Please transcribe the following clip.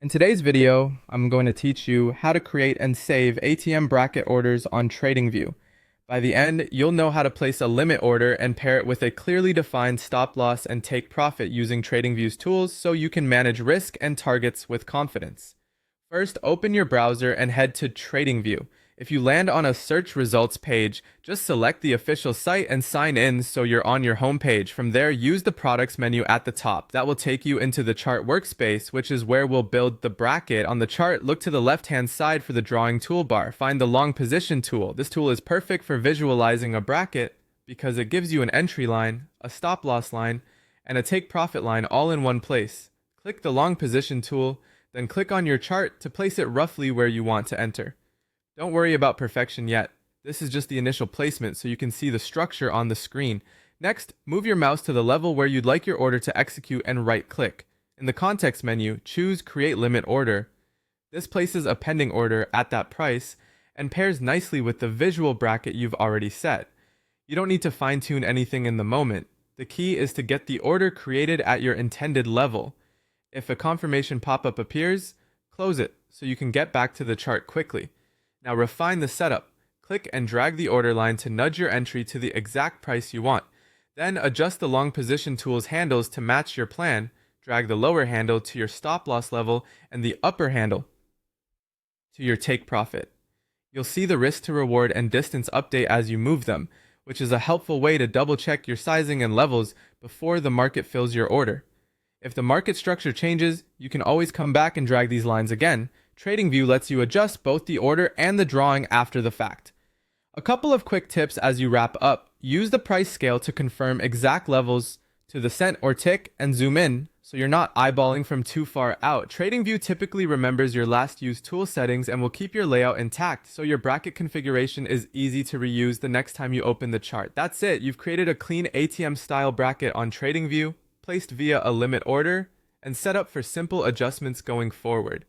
In today's video, I'm going to teach you how to create and save ATM bracket orders on TradingView. By the end, you'll know how to place a limit order and pair it with a clearly defined stop loss and take profit using TradingView's tools so you can manage risk and targets with confidence. First, open your browser and head to TradingView. If you land on a search results page, just select the official site and sign in so you're on your home page. From there, use the products menu at the top. That will take you into the chart workspace, which is where we'll build the bracket. On the chart, look to the left-hand side for the drawing toolbar. Find the long position tool. This tool is perfect for visualizing a bracket because it gives you an entry line, a stop loss line, and a take profit line all in one place. Click the long position tool, then click on your chart to place it roughly where you want to enter. Don't worry about perfection yet. This is just the initial placement so you can see the structure on the screen. Next, move your mouse to the level where you'd like your order to execute and right-click. In the context menu, choose Create Limit Order. This places a pending order at that price and pairs nicely with the visual bracket you've already set. You don't need to fine-tune anything in the moment. The key is to get the order created at your intended level. If a confirmation pop-up appears, close it so you can get back to the chart quickly. Now refine the setup. Click and drag the order line to nudge your entry to the exact price you want. Then adjust the long position tool's handles to match your plan. Drag the lower handle to your stop loss level and the upper handle to your take profit. You'll see the risk to reward and distance update as you move them, which is a helpful way to double check your sizing and levels before the market fills your order. If the market structure changes, you can always come back and drag these lines again. TradingView lets you adjust both the order and the drawing after the fact. A couple of quick tips as you wrap up. Use the price scale to confirm exact levels to the cent or tick and zoom in so you're not eyeballing from too far out. TradingView typically remembers your last used tool settings and will keep your layout intact so your bracket configuration is easy to reuse the next time you open the chart. That's it. You've created a clean ATM style bracket on TradingView, placed via a limit order, and set up for simple adjustments going forward.